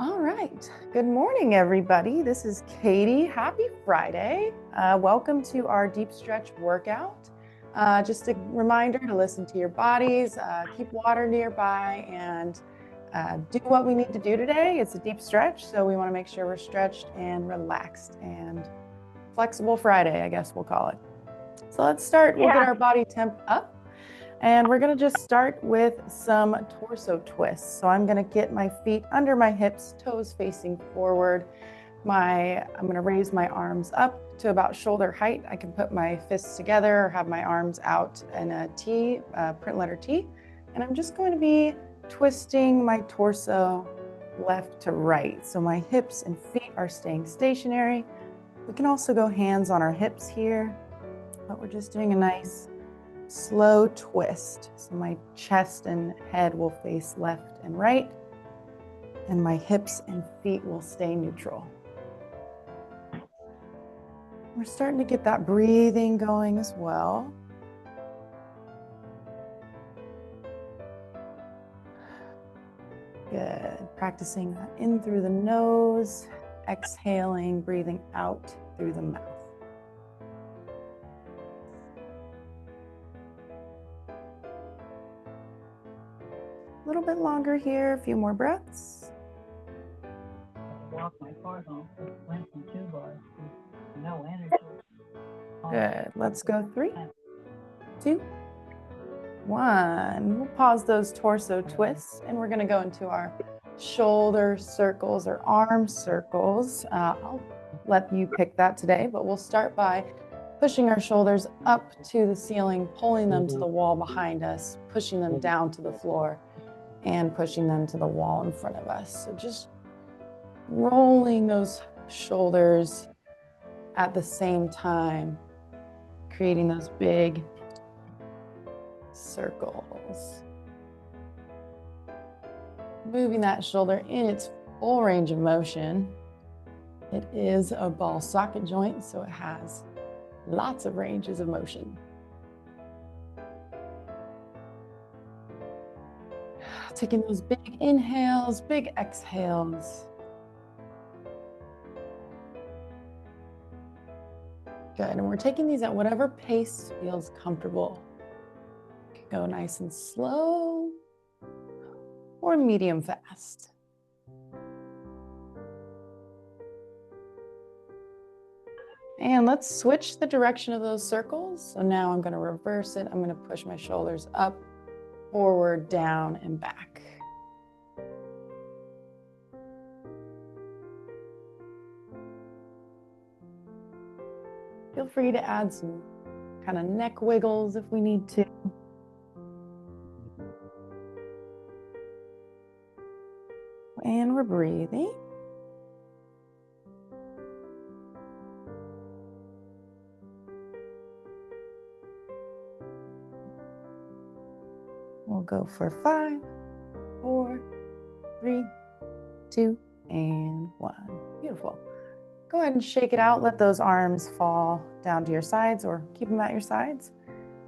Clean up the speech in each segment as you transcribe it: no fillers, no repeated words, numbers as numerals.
All right. Good morning, everybody. This is Katie. Happy Friday. Welcome to our deep stretch workout. Just a reminder to listen to your bodies, keep water nearby, and do what we need to do today. It's a deep stretch, so we want to make sure we're stretched and relaxed and flexible Friday, I guess we'll call it. So let's start. We'll get our body temp up. And we're gonna just start with some torso twists. So I'm gonna get my feet under my hips, toes facing forward. I'm gonna raise my arms up to about shoulder height. I can put my fists together or have my arms out in a T, print letter T. And I'm just going to be twisting my torso left to right. So my hips and feet are staying stationary. We can also go hands on our hips here, but we're just doing a nice slow twist. So my chest and head will face left and right, and my hips and feet will stay neutral. We're starting to get that breathing going as well. Good. Practicing that in through the nose, exhaling, breathing out through the mouth. A little bit longer here, a few more breaths. Walk my car home with Lengthen 2 bars with no energy. Good. Let's go 3, 2, 1. We'll pause those torso twists, and we're going to go into our shoulder circles or arm circles. I'll let you pick that today, but we'll start by pushing our shoulders up to the ceiling, pulling them to the wall behind us, pushing them down to the floor, and pushing them to the wall in front of us. So just rolling those shoulders at the same time, creating those big circles. Moving that shoulder in its full range of motion. It is a ball socket joint, so it has lots of ranges of motion. Taking those big inhales, big exhales. Good, and we're taking these at whatever pace feels comfortable. You can go nice and slow or medium fast. And let's switch the direction of those circles. So now I'm going to reverse it. I'm going to push my shoulders up, forward, down, and back. Feel free to add some kind of neck wiggles if we need to. And we're breathing. We'll go for 5, 4, 3, 2, and 1. Beautiful. Go ahead and shake it out. Let those arms fall down to your sides or keep them at your sides.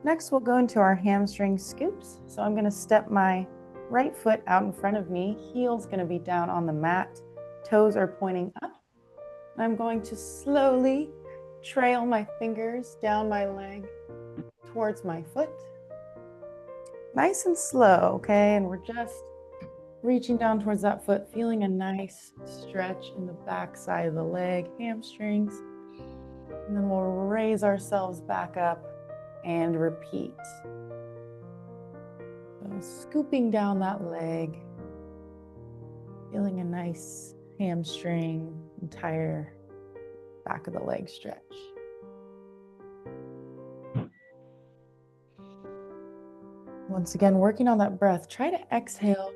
Next, we'll go into our hamstring scoops. So I'm going to step my right foot out in front of me. Heel's going to be down on the mat. Toes are pointing up. I'm going to slowly trail my fingers down my leg towards my foot. Nice and slow, okay? And we're just reaching down towards that foot, feeling a nice stretch in the back side of the leg, hamstrings. And then we'll raise ourselves back up and repeat. So scooping down that leg, feeling a nice hamstring, entire back of the leg stretch. Once again, working on that breath, try to exhale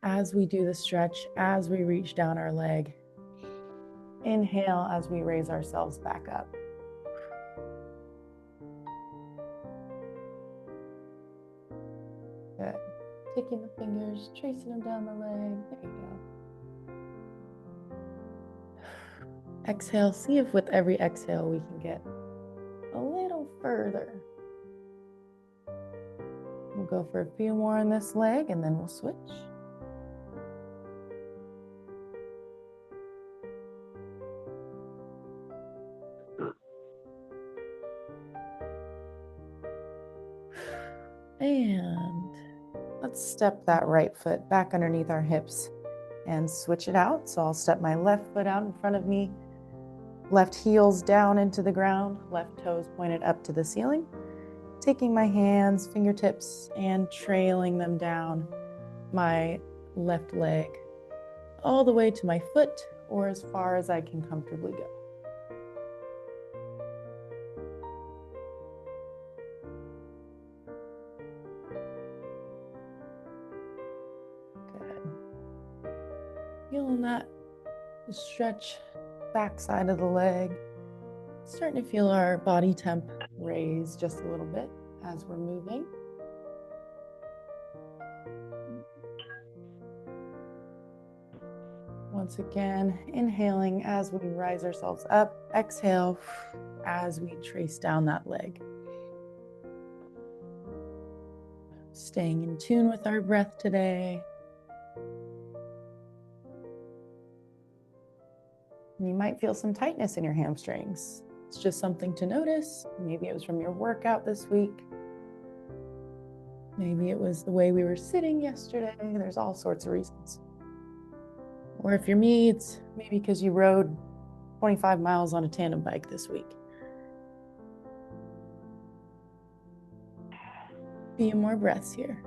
as we do the stretch, as we reach down our leg. Inhale as we raise ourselves back up. Good. Taking the fingers, tracing them down the leg. There you go. Exhale. See if with every exhale we can get a little further. We'll go for a few more on this leg and then we'll switch. And let's step that right foot back underneath our hips and switch it out. So I'll step my left foot out in front of me, left heels down into the ground, left toes pointed up to the ceiling, taking my hands, fingertips, and trailing them down my left leg all the way to my foot or as far as I can comfortably go. Good. Feeling that stretch back side of the leg. Starting to feel our body temp raise just a little bit as we're moving. Once again, inhaling as we rise ourselves up, exhale as we trace down that leg. Staying in tune with our breath today. You might feel some tightness in your hamstrings. It's just something to notice. Maybe it was from your workout this week. Maybe it was the way we were sitting yesterday. There's all sorts of reasons. Or if you're me, it's maybe because you rode 25 miles on a tandem bike this week. A few more breaths here.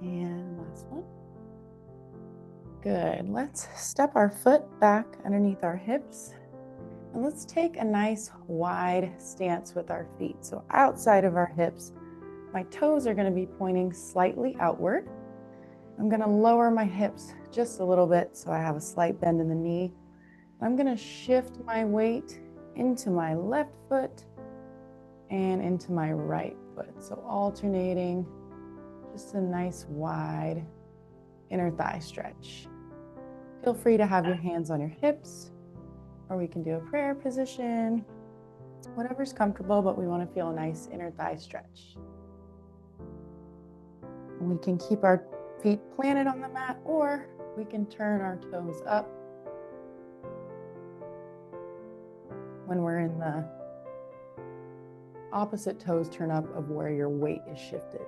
And last one. Good. Let's step our foot back underneath our hips. And let's take a nice wide stance with our feet. So outside of our hips, my toes are going to be pointing slightly outward. I'm going to lower my hips just a little bit so I have a slight bend in the knee. I'm going to shift my weight into my left foot and into my right foot. So alternating, just a nice wide inner thigh stretch. Feel free to have your hands on your hips, or we can do a prayer position, whatever's comfortable, but we want to feel a nice inner thigh stretch. And we can keep our feet planted on the mat, or we can turn our toes up when we're in the opposite toes turn up of where your weight is shifted.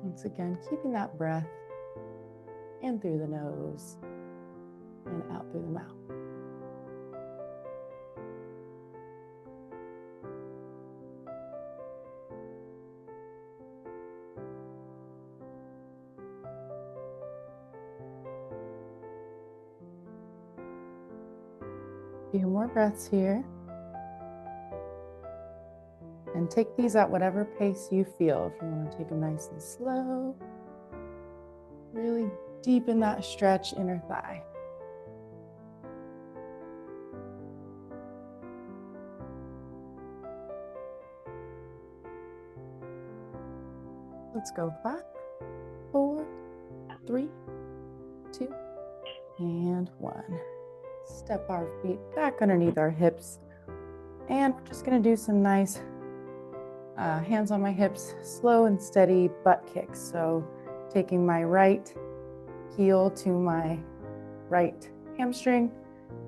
Once again, keeping that breath in through the nose and out through the mouth. A few more breaths here. And take these at whatever pace you feel. If you want to take them nice and slow, really deepen that stretch inner thigh. Let's go 5, 4, 3, 2, and 1. Step our feet back underneath our hips. And we're just going to do some nice hands on my hips, slow and steady butt kicks. So taking my right heel to my right hamstring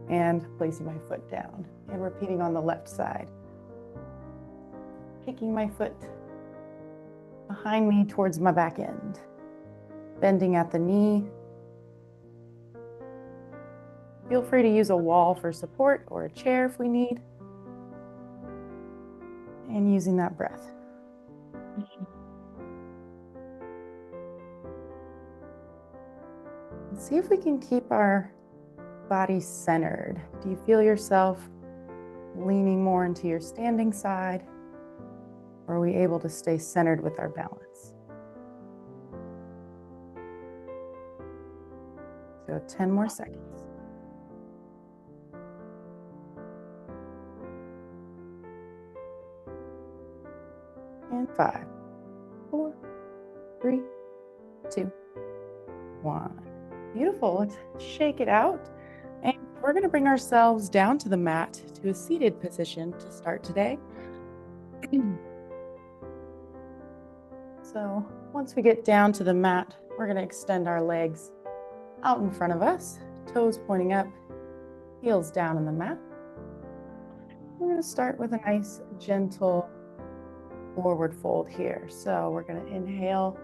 and placing my foot down, and repeating on the left side. Taking my foot behind me towards my back end, bending at the knee. Feel free to use a wall for support or a chair if we need. And using that breath. And see if we can keep our body centered. Do you feel yourself leaning more into your standing side? Or are we able to stay centered with our balance? So 10 more seconds. And 5, 4, 3, 2, 1. Beautiful. Let's shake it out. And we're going to bring ourselves down to the mat to a seated position to start today. So once we get down to the mat, we're going to extend our legs out in front of us, toes pointing up, Heels down in the mat. We're going to start with a nice, gentle forward fold here. So we're going to inhale,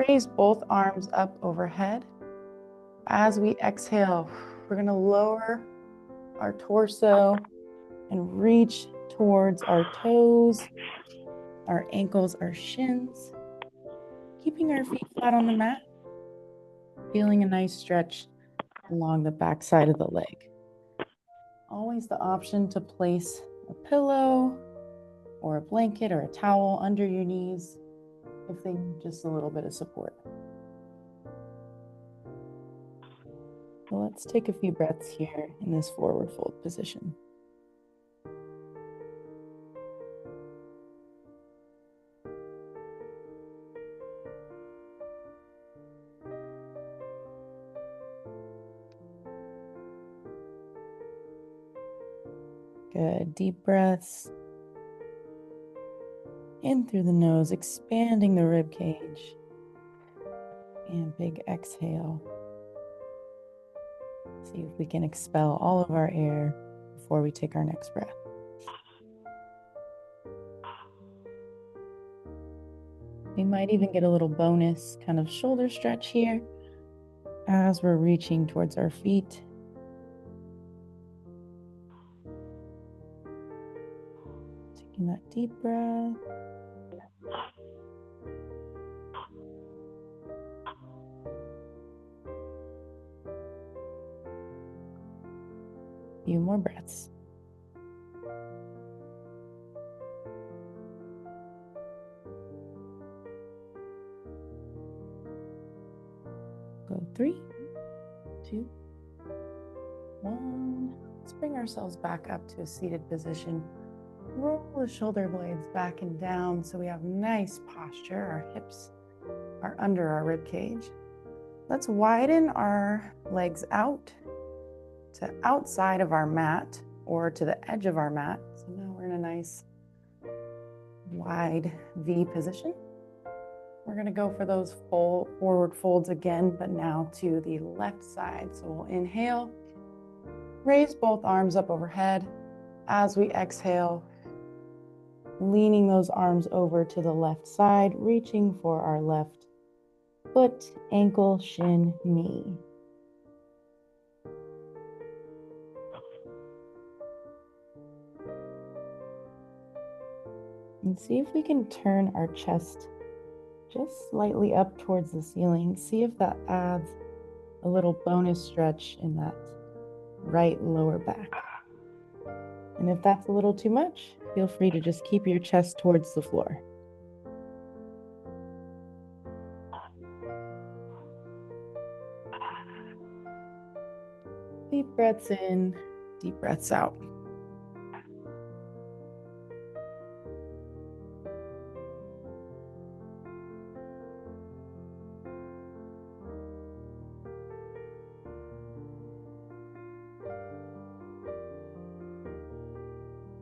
raise both arms up overhead. As we exhale, we're going to lower our torso and reach towards our toes, our ankles, our shins, keeping our feet flat on the mat, feeling a nice stretch along the back side of the leg. Always the option to place a pillow or a blanket or a towel under your knees if they need just a little bit of support. So let's take a few breaths here in this forward fold position. Good, deep breaths. In through the nose, expanding the rib cage. And big exhale. See if we can expel all of our air before we take our next breath. We might even get a little bonus kind of shoulder stretch here as we're reaching towards our feet. Taking that deep breath. A few more breaths. Go 3, 2, 1. Let's bring ourselves back up to a seated position. Roll the shoulder blades back and down so we have nice posture. Our hips are under our rib cage. Let's widen our legs out to outside of our mat or to the edge of our mat. So now we're in a nice wide V position. We're going to go for those full forward folds again, but now to the left side. So we'll inhale, raise both arms up overhead. As we exhale, leaning those arms over to the left side, reaching for our left foot, ankle, shin, knee. And see if we can turn our chest just slightly up towards the ceiling. See if that adds a little bonus stretch in that right lower back. And if that's a little too much, feel free to just keep your chest towards the floor. Deep breaths in, deep breaths out.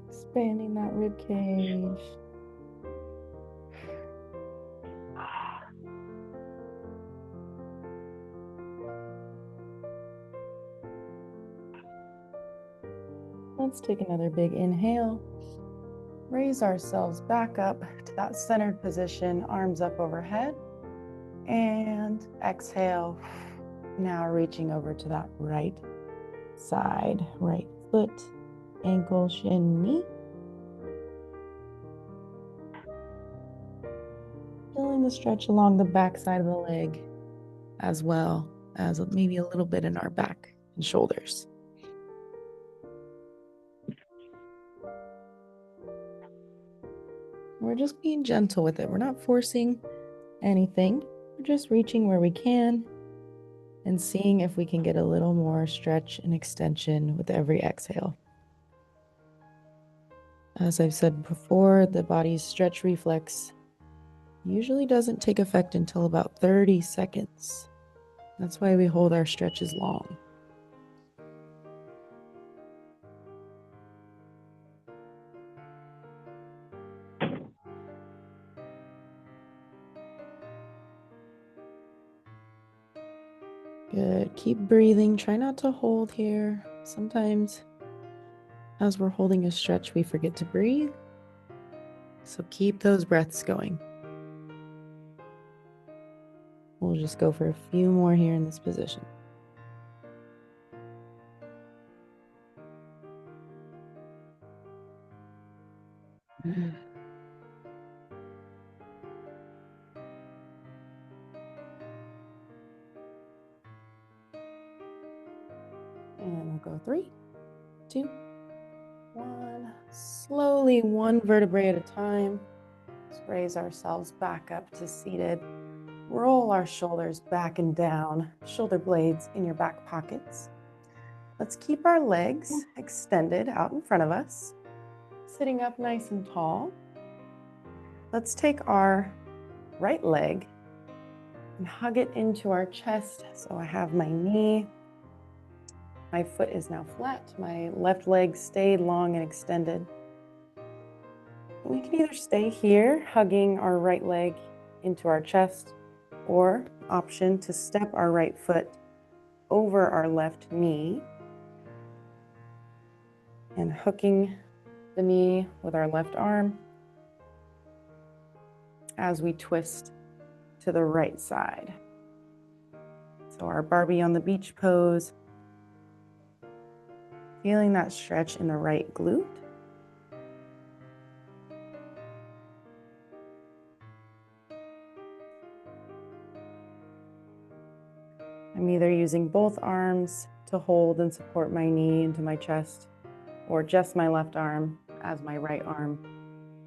Expanding that rib cage. Let's take another big inhale. Raise ourselves back up to that centered position, arms up overhead. And exhale. Now reaching over to that right side, right foot, ankle, shin, knee. Feeling the stretch along the back side of the leg, as well as maybe a little bit in our back and shoulders. We're just being gentle with it. We're not forcing anything. We're just reaching where we can and seeing if we can get a little more stretch and extension with every exhale. As I've said before, the body's stretch reflex usually doesn't take effect until about 30 seconds. That's why we hold our stretches long. Good. Keep breathing. Try not to hold here. Sometimes as we're holding a stretch, we forget to breathe. So keep those breaths going. We'll just go for a few more here in this position. And we'll go 3, 2, 1. Slowly, one vertebrae at a time. Let's raise ourselves back up to seated. Roll our shoulders back and down, shoulder blades in your back pockets. Let's keep our legs extended out in front of us, sitting up nice and tall. Let's take our right leg and hug it into our chest. So I have my knee. My foot is now flat. My left leg stayed long and extended. We can either stay here, hugging our right leg into our chest, or option to step our right foot over our left knee and hooking the knee with our left arm as we twist to the right side. So our Barbie on the beach pose, feeling that stretch in the right glute. I'm either using both arms to hold and support my knee into my chest, or just my left arm as my right arm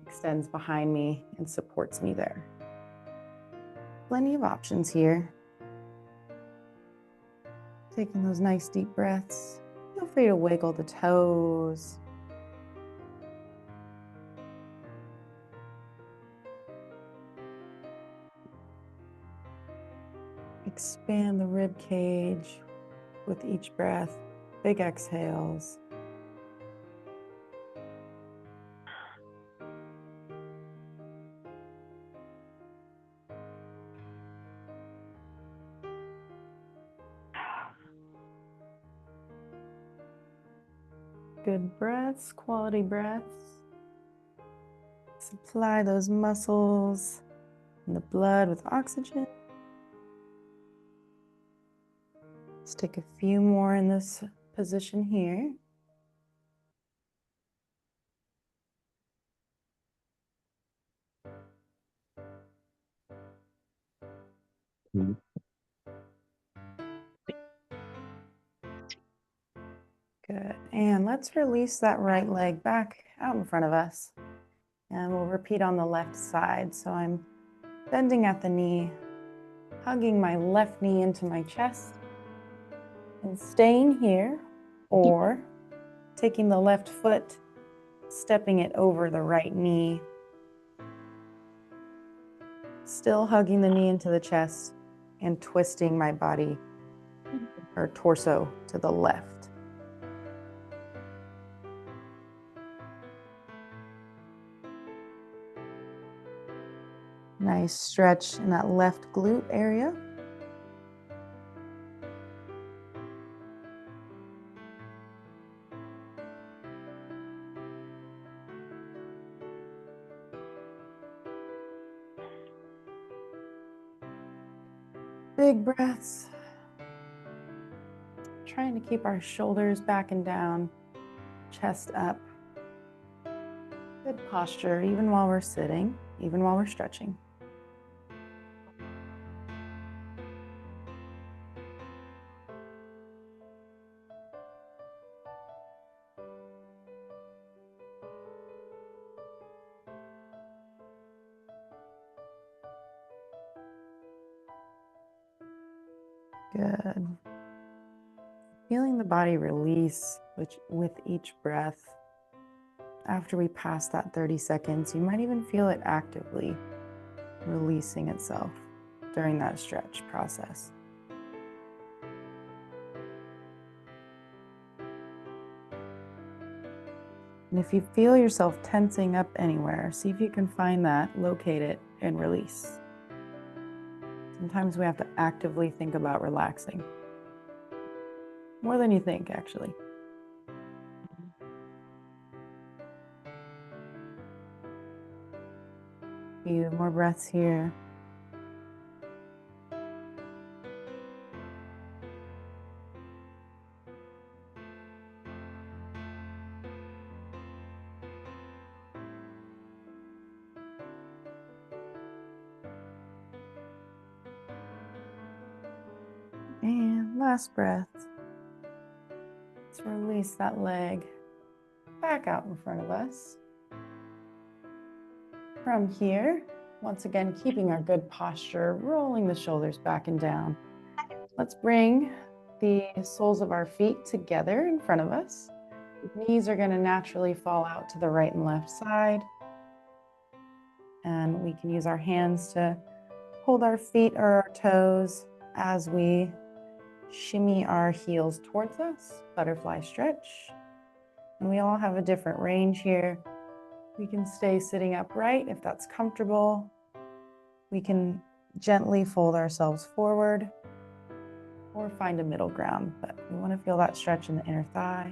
extends behind me and supports me there. Plenty of options here. Taking those nice deep breaths. Feel free to wiggle the toes. Expand the rib cage with each breath. Big exhales. Good breaths, quality breaths. Supply those muscles and the blood with oxygen. Let's take a few more in this position here. Good. And let's release that right leg back out in front of us. And we'll repeat on the left side. So I'm bending at the knee, hugging my left knee into my chest, and staying here, or taking the left foot, stepping it over the right knee, still hugging the knee into the chest and twisting my body or torso to the left. Nice stretch in that left glute area. Big breaths. Trying to keep our shoulders back and down, chest up. Good posture, even while we're sitting, even while we're stretching. Good. Feeling the body release with each breath. After we pass that 30 seconds, you might even feel it actively releasing itself during that stretch process. And if you feel yourself tensing up anywhere, see if you can find that, locate it, and release. Sometimes we have to actively think about relaxing. More than you think, actually. Few more breaths here. And last breath. Let's release that leg back out in front of us. From here, once again, keeping our good posture, rolling the shoulders back and down. Let's bring the soles of our feet together in front of us. Knees are going to naturally fall out to the right and left side. And we can use our hands to hold our feet or our toes as we shimmy our heels towards us, butterfly stretch. And we all have a different range here. We can stay sitting upright if that's comfortable. We can gently fold ourselves forward or find a middle ground, but we want to feel that stretch in the inner thigh.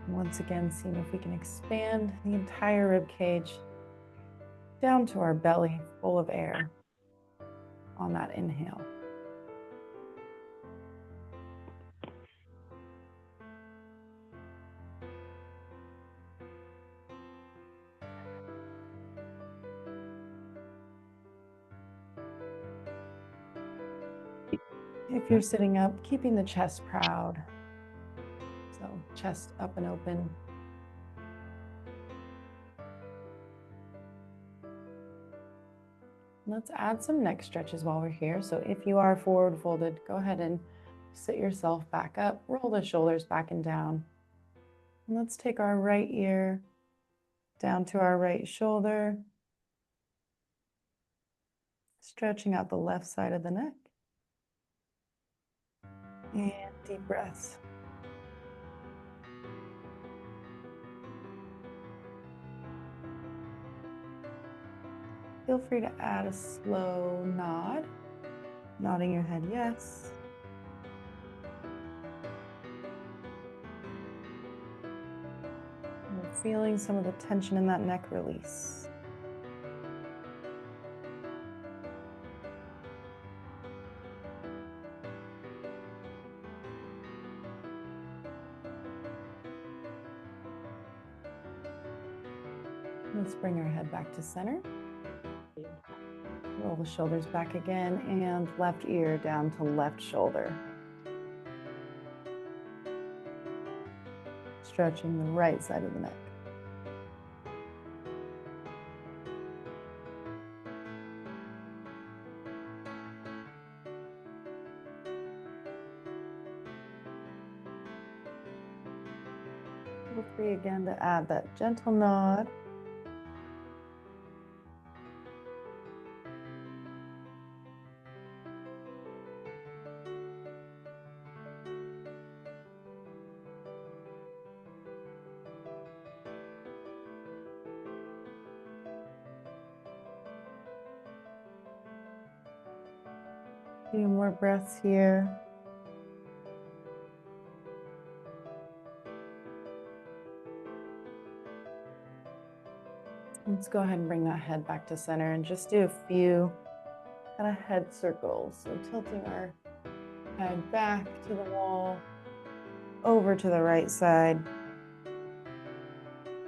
Once again, seeing if we can expand the entire rib cage down to our belly, full of air on that inhale. If you're sitting up, keeping the chest proud. So chest up and open. Let's add some neck stretches while we're here. So if you are forward folded, go ahead and sit yourself back up, roll the shoulders back and down. And let's take our right ear down to our right shoulder, stretching out the left side of the neck. And deep breaths. Feel free to add a slow nod, nodding your head yes. And we're feeling some of the tension in that neck release. Let's bring our head back to center. Roll the shoulders back again and left ear down to left shoulder. Stretching the right side of the neck. Feel free again to add that gentle nod. A few more breaths here. Let's go ahead and bring that head back to center and just do a few kind of head circles. So tilting our head back to the wall, over to the right side,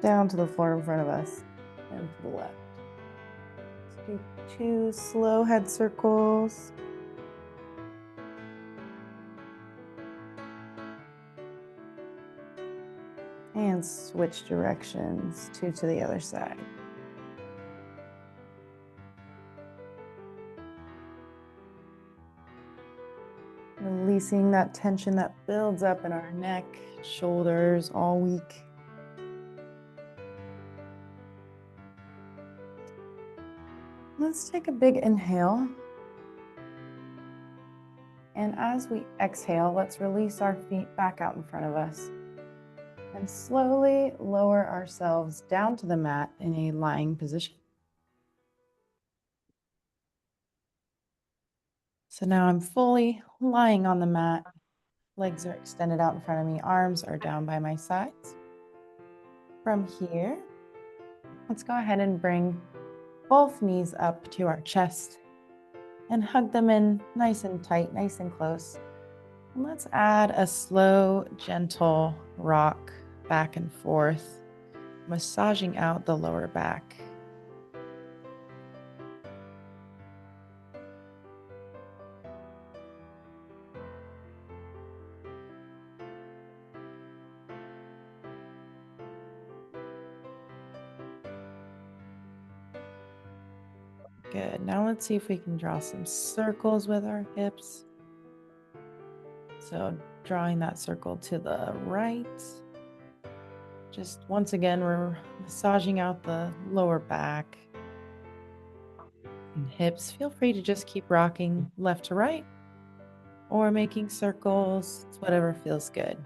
down to the floor in front of us, and to the left. Let's do 2 slow head circles. And switch directions, 2 to the other side. Releasing that tension that builds up in our neck, shoulders all week. Let's take a big inhale. And as we exhale, let's release our feet back out in front of us. And slowly lower ourselves down to the mat in a lying position. So now I'm fully lying on the mat, Legs are extended out in front of me. Arms are down by my sides. From here, let's go ahead and bring both knees up to our chest and hug them in nice and tight, nice and close. And let's add a slow, gentle rock back and forth, massaging out the lower back. Good. Now let's see if we can draw some circles with our hips. So drawing that circle to the right. Just once again, we're massaging out the lower back and hips. Feel free to just keep rocking left to right or making circles. It's whatever feels good.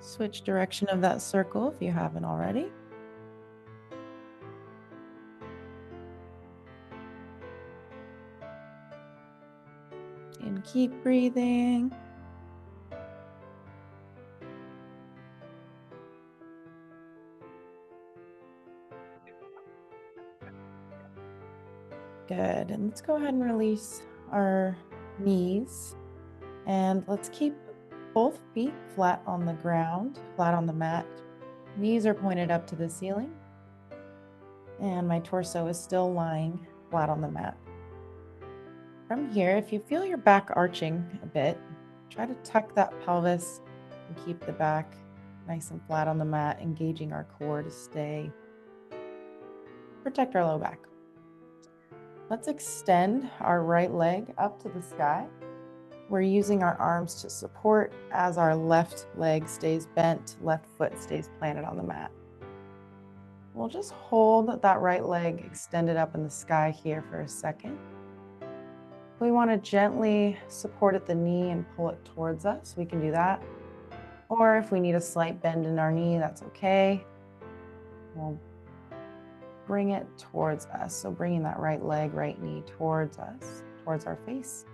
Switch direction of that circle if you haven't already. And keep breathing. Good. And let's go ahead and release our knees. And let's keep both feet flat on the ground, flat on the mat. Knees are pointed up to the ceiling. And my torso is still lying flat on the mat. From here, if you feel your back arching a bit, try to tuck that pelvis and keep the back nice and flat on the mat, engaging our core to protect our low back. Let's extend our right leg up to the sky. We're using our arms to support as our left leg stays bent, left foot stays planted on the mat. We'll just hold that right leg extended up in the sky here for a second. We want to gently support at the knee and pull it towards us. We can do that. Or if we need a slight bend in our knee, that's okay. We'll bring it towards us. So bringing that right leg, right knee towards us, towards our face.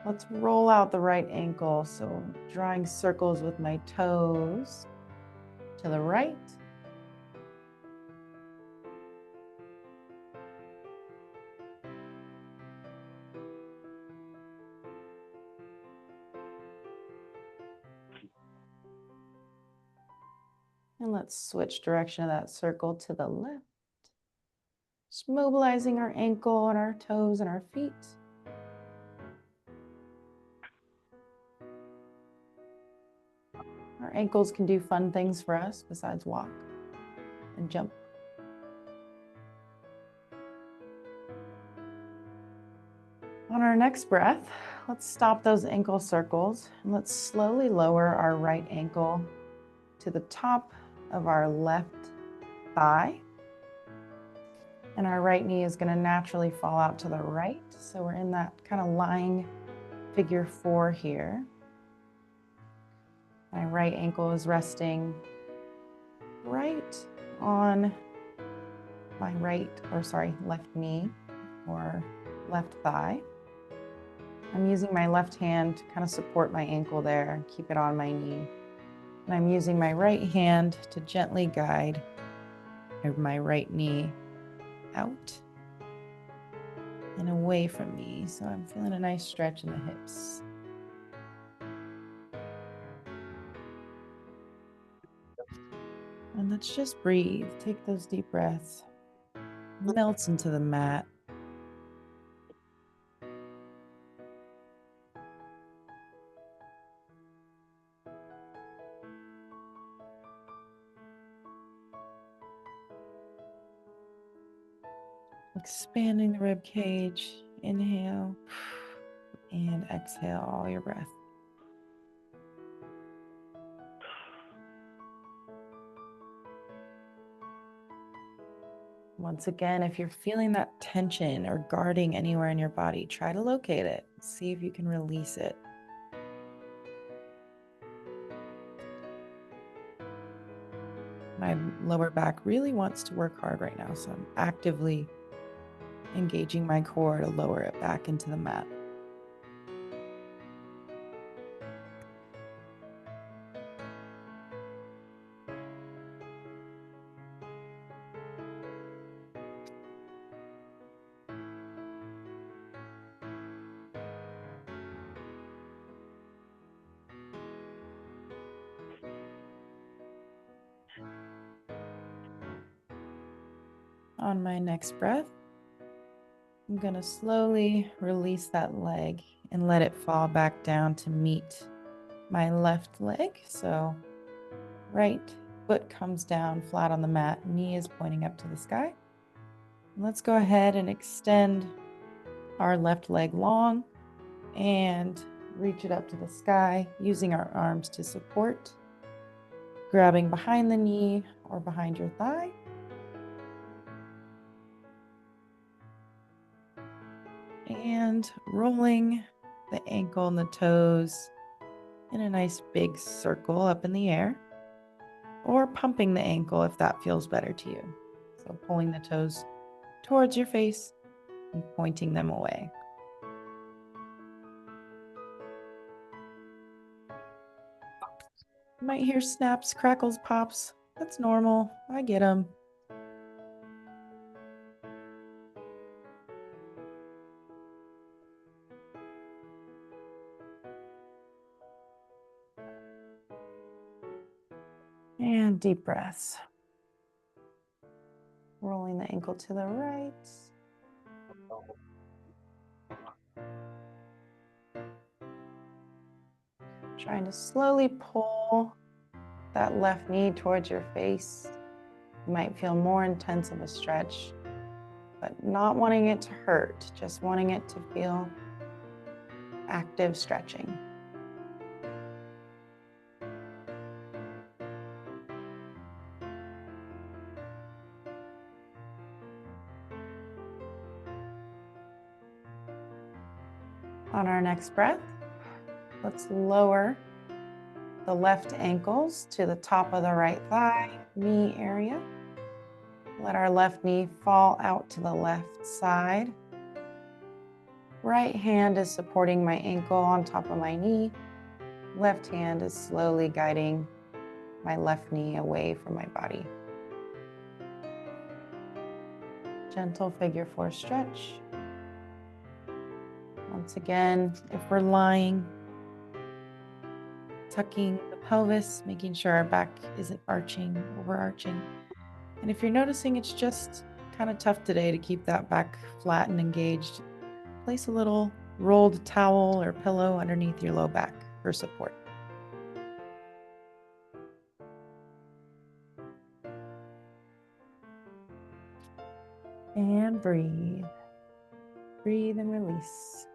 Let's roll out the right ankle. So drawing circles with my toes to the right. And let's switch direction of that circle to the left. Just mobilizing our ankle and our toes and our feet. Our ankles can do fun things for us besides walk and jump. On our next breath, let's stop those ankle circles and let's slowly lower our right ankle to the top of our left thigh. And our right knee is going to naturally fall out to the right. So we're in that kind of lying figure 4 here. My right ankle is resting right on my left knee or left thigh. I'm using my left hand to kind of support my ankle there, keep it on my knee. And I'm using my right hand to gently guide my right knee out and away from me. So I'm feeling a nice stretch in the hips. And let's just breathe. Take those deep breaths. Melt into the mat. Expanding the rib cage. Inhale and exhale all your breath. Once again, if you're feeling that tension or guarding anywhere in your body, try to locate it. See if you can release it. My lower back really wants to work hard right now, so I'm actively engaging my core to lower it back into the mat. On my next breath, I'm going to slowly release that leg and let it fall back down to meet my left leg. So right foot comes down flat on the mat, knee is pointing up to the sky. Let's go ahead and extend our left leg long and reach it up to the sky using our arms to support, grabbing behind the knee or behind your thigh. And rolling the ankle and the toes in a nice big circle up in the air, or pumping the ankle if that feels better to you. So pulling the toes towards your face and pointing them away. You might hear snaps, crackles, pops. That's normal. I get them. And deep breaths. Rolling the ankle to the right. Trying to slowly pull that left knee towards your face. You might feel more intense of a stretch, but not wanting it to hurt, just wanting it to feel active stretching. On our next breath, let's lower the left ankles to the top of the right thigh, knee area. Let our left knee fall out to the left side. Right hand is supporting my ankle on top of my knee. Left hand is slowly guiding my left knee away from my body. Gentle figure 4 stretch. Once again, if we're lying, tucking the pelvis, making sure our back isn't arching, overarching. And if you're noticing it's just kind of tough today to keep that back flat and engaged, place a little rolled towel or pillow underneath your low back for support. And breathe. Breathe and release.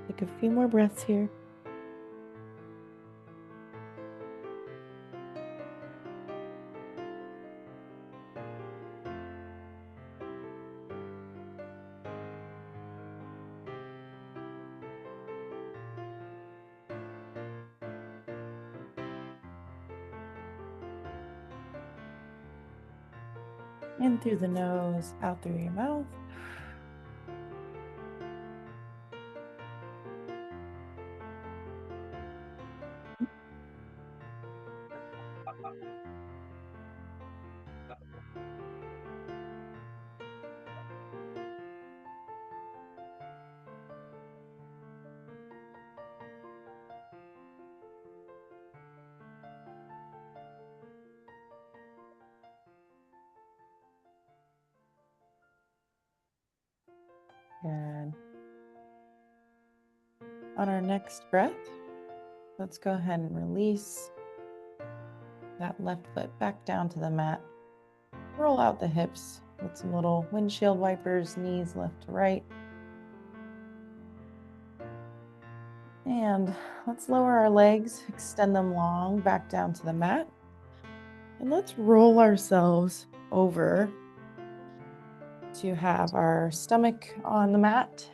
Take a few more breaths here. In through the nose, out through your mouth. Good. On our next breath, let's go ahead and release that left foot back down to the mat. Roll out the hips with some little windshield wipers, knees left to right. And let's lower our legs, extend them long back down to the mat. And let's roll ourselves over to have our stomach on the mat.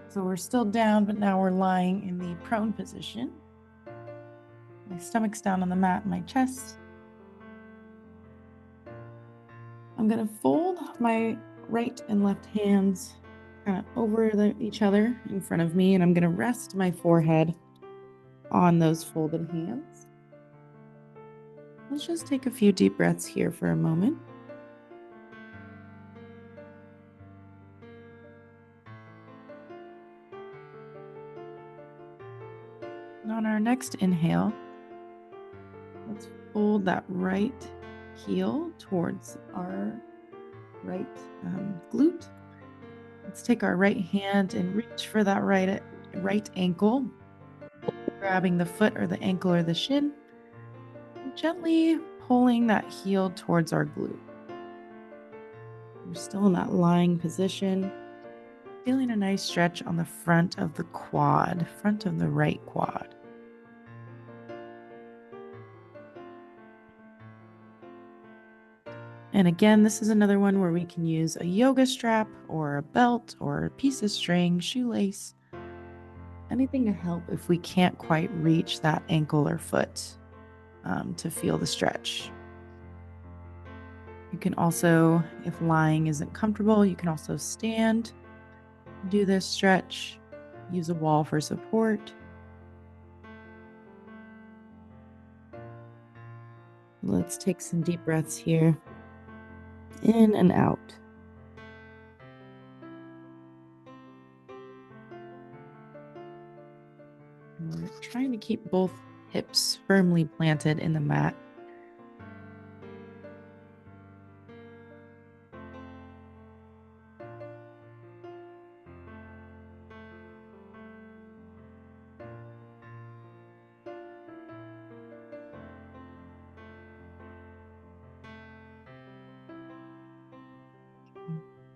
So we're still down, but now we're lying in the prone position. My stomach's down on the mat, my chest. I'm going to fold my right and left hands kind of over each other in front of me, and I'm going to rest my forehead on those folded hands. Let's just take a few deep breaths here for a moment. And on our next inhale, let's fold that right heel towards our right glute. Let's take our right hand and reach for that right ankle, grabbing the foot or the ankle or the shin, and gently pulling that heel towards our glute. We're still in that lying position, feeling a nice stretch on the front of the quad, front of the right quad. And again, this is another one where we can use a yoga strap or a belt or a piece of string, shoelace, anything to help if we can't quite reach that ankle or foot to feel the stretch. You can also, if lying isn't comfortable, you can also stand, do this stretch, use a wall for support. Let's take some deep breaths here, in and out. And we're trying to keep both hips firmly planted in the mat.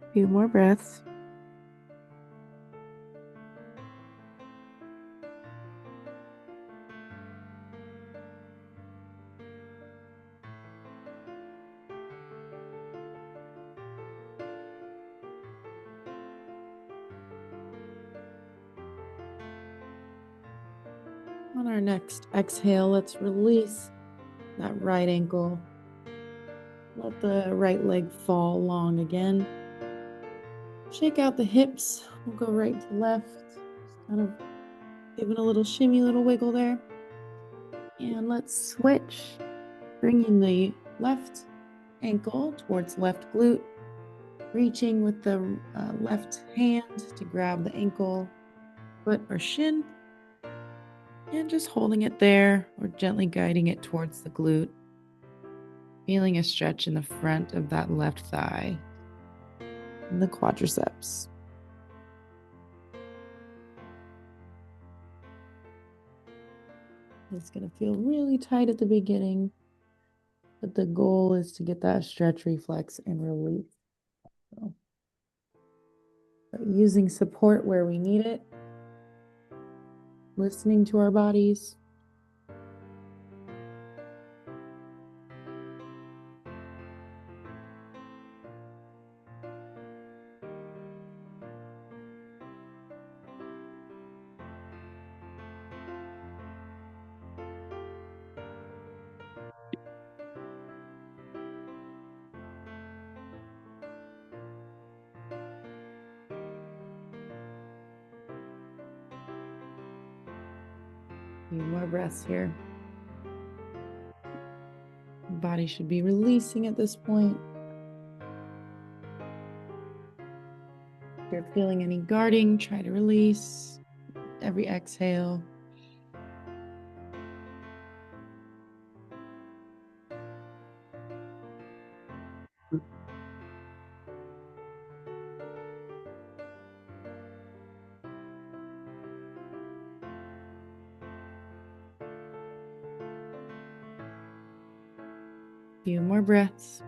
A few more breaths. On our next exhale, let's release that right ankle. Let the right leg fall long again. Shake out the hips. We'll go right to left. Just kind of giving a little shimmy, little wiggle there. And let's switch, bringing the left ankle towards left glute, reaching with the left hand to grab the ankle, foot, or shin, and just holding it there or gently guiding it towards the glute, feeling a stretch in the front of that left thigh and the quadriceps. It's going to feel really tight at the beginning, but the goal is to get that stretch reflex and release. So, using support where we need it, listening to our bodies. A few more breaths here. The body should be releasing at this point. If you're feeling any guarding, try to release every exhale. A few more breaths.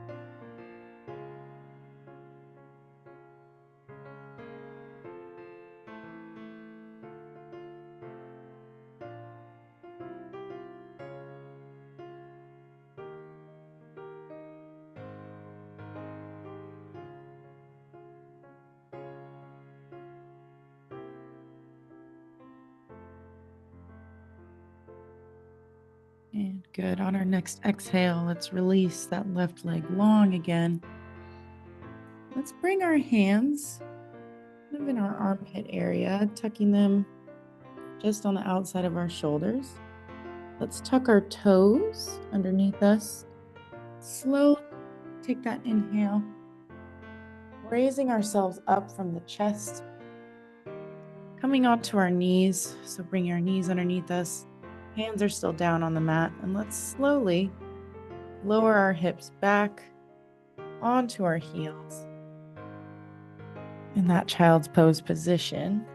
Good. On our next exhale, let's release that left leg long again. Let's bring our hands kind of in our armpit area, tucking them just on the outside of our shoulders. Let's tuck our toes underneath us. Slowly take that inhale, raising ourselves up from the chest, coming onto our knees. So bring your knees underneath us. Hands are still down on the mat, and let's slowly lower our hips back onto our heels in that child's pose position.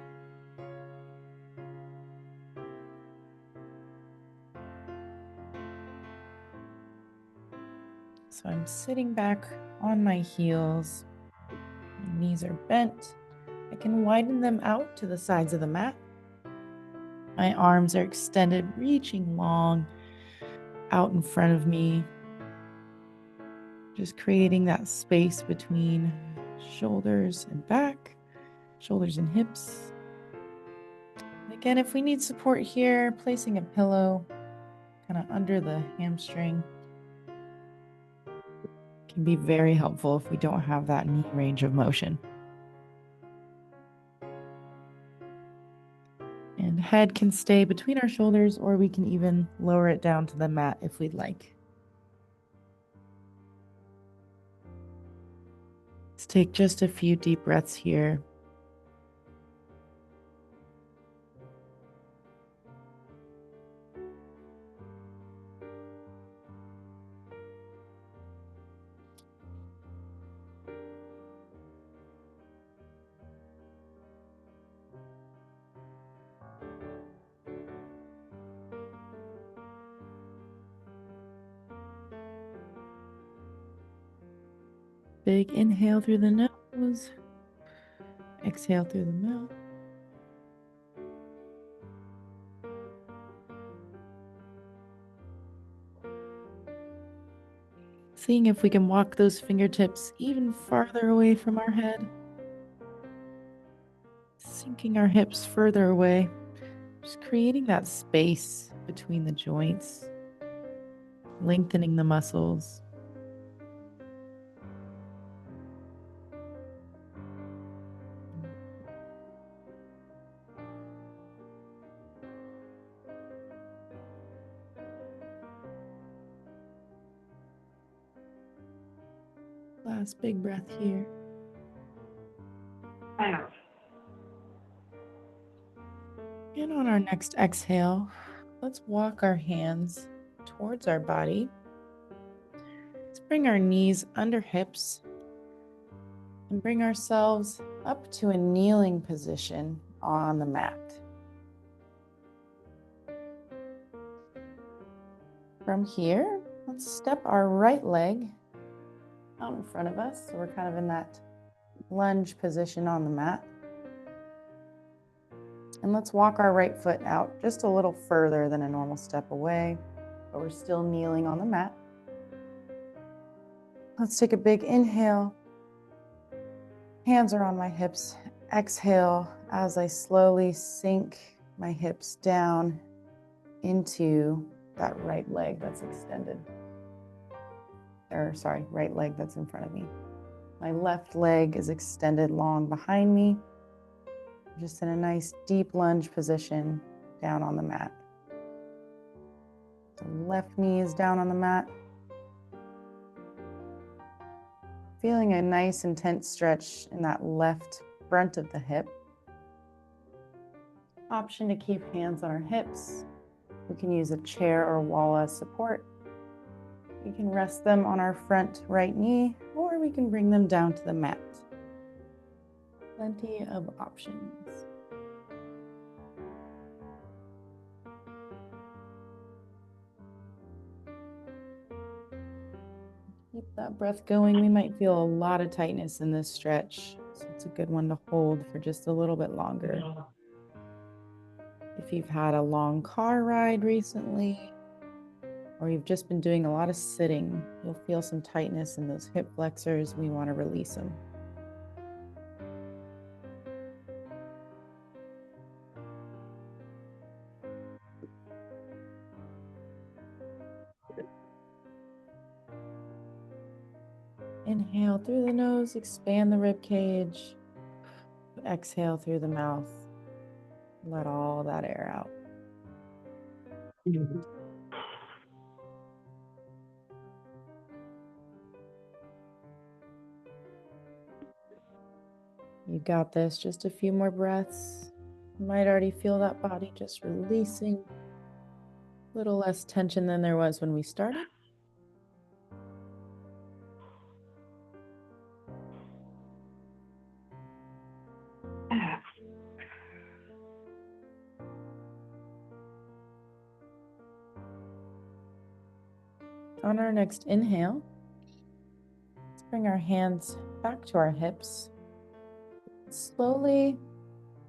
So I'm sitting back on my heels. My knees are bent. I can widen them out to the sides of the mat. My arms are extended, reaching long out in front of me. Just creating that space between shoulders and back, shoulders and hips. And again, if we need support here, placing a pillow kind of under the hamstring can be very helpful if we don't have that knee range of motion. And head can stay between our shoulders, or we can even lower it down to the mat if we'd like. Let's take just a few deep breaths here. Big inhale through the nose, exhale through the mouth. Seeing if we can walk those fingertips even farther away from our head. Sinking our hips further away. Just creating that space between the joints. Lengthening the muscles. Last big breath here. And on our next exhale, let's walk our hands towards our body. Let's bring our knees under hips and bring ourselves up to a kneeling position on the mat. From here, let's step our right leg out in front of us. So we're kind of in that lunge position on the mat. And let's walk our right foot out just a little further than a normal step away, but we're still kneeling on the mat. Let's take a big inhale. Hands are on my hips. Exhale as I slowly sink my hips down into that right leg that's extended. Right leg that's in front of me. My left leg is extended long behind me. Just in a nice deep lunge position down on the mat. The left knee is down on the mat. Feeling a nice intense stretch in that left front of the hip. Option to keep hands on our hips. We can use a chair or wall as support. We can rest them on our front right knee, or we can bring them down to the mat. Plenty of options. Keep that breath going. We might feel a lot of tightness in this stretch, so it's a good one to hold for just a little bit longer. If you've had a long car ride recently, or you've just been doing a lot of sitting, you'll feel some tightness in those hip flexors. We want to release them. Inhale through the nose, expand the rib cage. Exhale through the mouth. Let all that air out. Mhm. You got this. Just a few more breaths. You might already feel that body just releasing. A little less tension than there was when we started. On our next inhale, let's bring our hands back to our hips. Slowly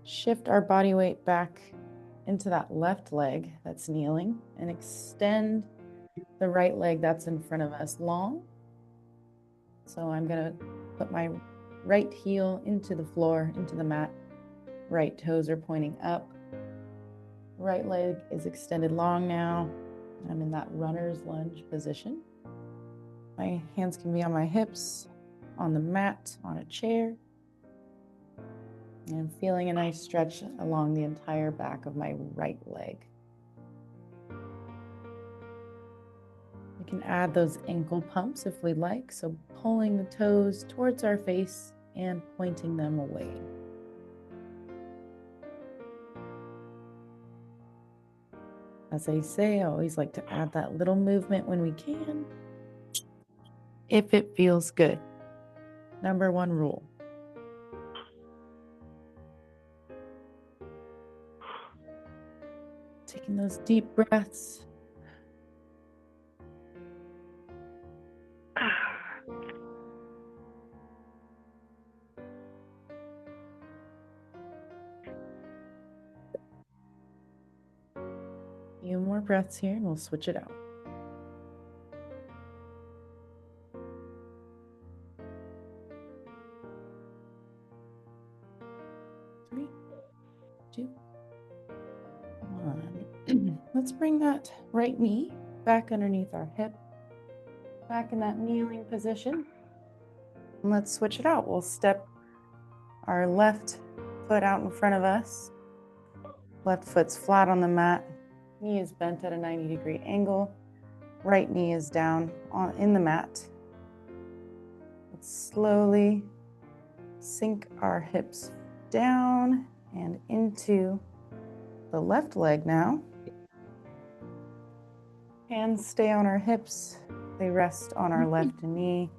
shift our body weight back into that left leg that's kneeling and extend the right leg that's in front of us long. So I'm going to put my right heel into the floor, into the mat. Right toes are pointing up. Right leg is extended long now. I'm in that runner's lunge position. My hands can be on my hips, on the mat, on a chair. And I'm feeling a nice stretch along the entire back of my right leg. We can add those ankle pumps if we'd like. So pulling the toes towards our face and pointing them away. As I say, I always like to add that little movement when we can, if it feels good. Number one rule. Taking those deep breaths. A few more breaths here and we'll switch it out. 3, 2, 1. Let's bring that right knee back underneath our hip, back in that kneeling position. And let's switch it out. We'll step our left foot out in front of us. Left foot's flat on the mat. Knee is bent at a 90-degree angle. Right knee is down in the mat. Let's slowly sink our hips down and into the left leg now. Hands stay on our hips. They rest on our left knee,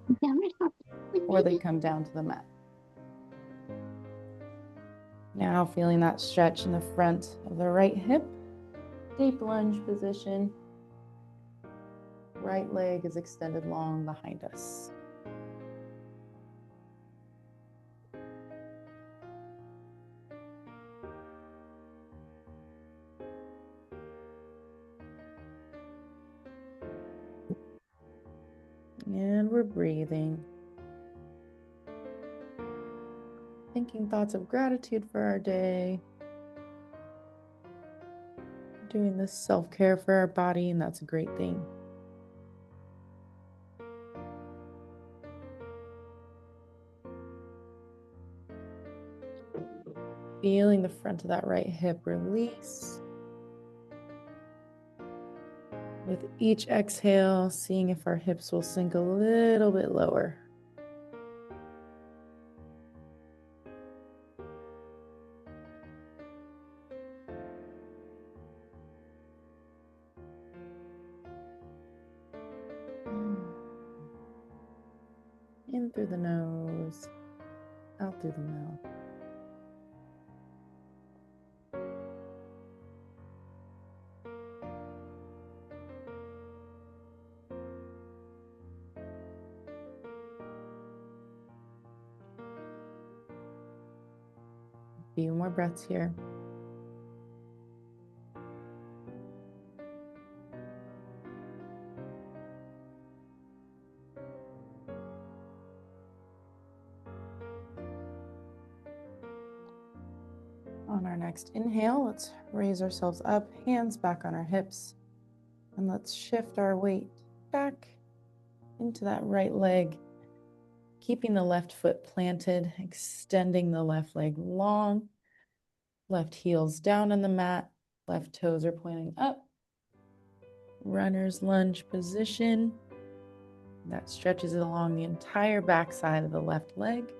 or they come down to the mat. Now feeling that stretch in the front of the right hip. Deep lunge position. Right leg is extended long behind us. And we're breathing. Thinking thoughts of gratitude for our day. Doing this self-care for our body, and that's a great thing. Feeling the front of that right hip release. With each exhale, seeing if our hips will sink a little bit lower. In through the nose, out through the mouth. A few more breaths here. On our next inhale, let's raise ourselves up, hands back on our hips, and let's shift our weight back into that right leg, keeping the left foot planted, extending the left leg long, left heel's down on the mat, left toes are pointing up. Runner's lunge position. That stretches along the entire back side of the left leg.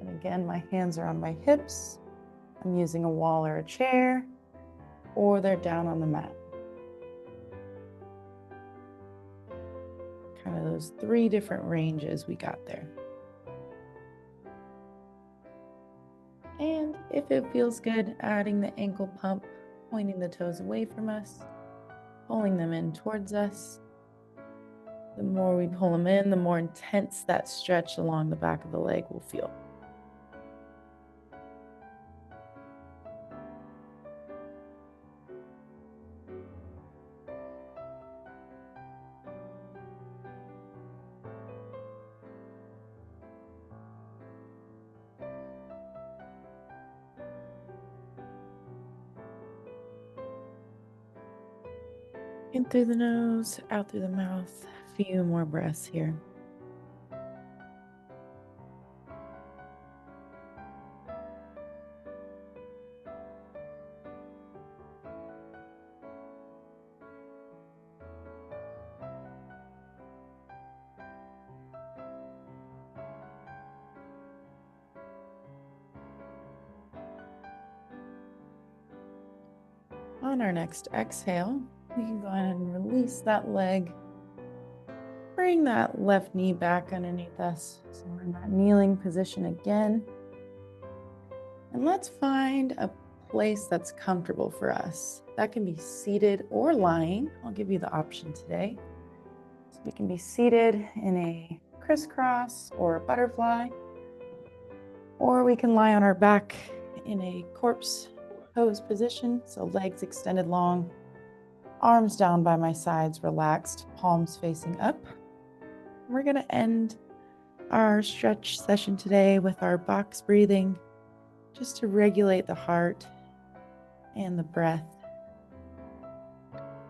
And again, my hands are on my hips. I'm using a wall or a chair, or they're down on the mat. Kind of those 3 different ranges we got there. And if it feels good, adding the ankle pump, pointing the toes away from us, pulling them in towards us. The more we pull them in, the more intense that stretch along the back of the leg will feel. In through the nose, out through the mouth. A few more breaths here. On our next exhale, we can go ahead and release that leg. Bring that left knee back underneath us. So we're in that kneeling position again. And let's find a place that's comfortable for us. That can be seated or lying. I'll give you the option today. So we can be seated in a crisscross or a butterfly, or we can lie on our back in a corpse pose position. So legs extended long, arms down by my sides, relaxed, palms facing up. We're going to end our stretch session today with our box breathing, just to regulate the heart and the breath.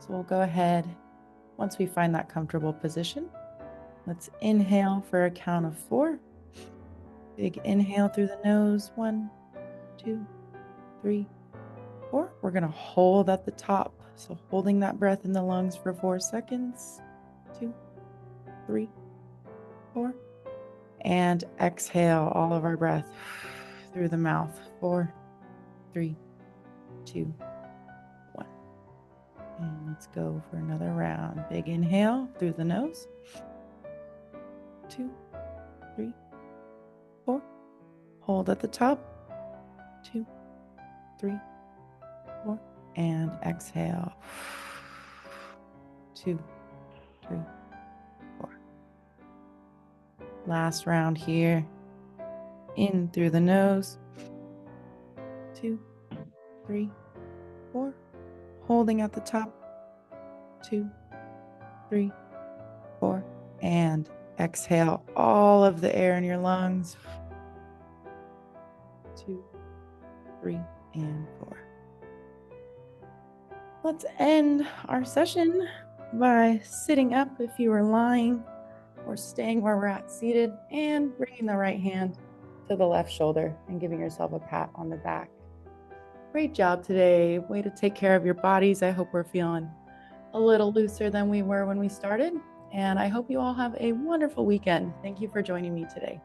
So we'll go ahead, once we find that comfortable position, let's inhale for a count of 4. Big inhale through the nose, 1, 2, 3, 4. We're going to hold at the top. So holding that breath in the lungs for 4 seconds, 2, 3, 4. And exhale all of our breath through the mouth, 4, 3, 2, 1. And let's go for another round. Big inhale through the nose, 2, 3, 4. Hold at the top, 2, 3, 4. And exhale, 2, 3, 4. Last round here. In through the nose, 2, 3, 4. Holding at the top, 2, 3, 4. And exhale all of the air in your lungs, 2, 3, and 4. Let's end our session by sitting up if you are lying, or staying where we're at seated, and bringing the right hand to the left shoulder and giving yourself a pat on the back. Great job today. Way to take care of your bodies. I hope we're feeling a little looser than we were when we started, and I hope you all have a wonderful weekend. Thank you for joining me today.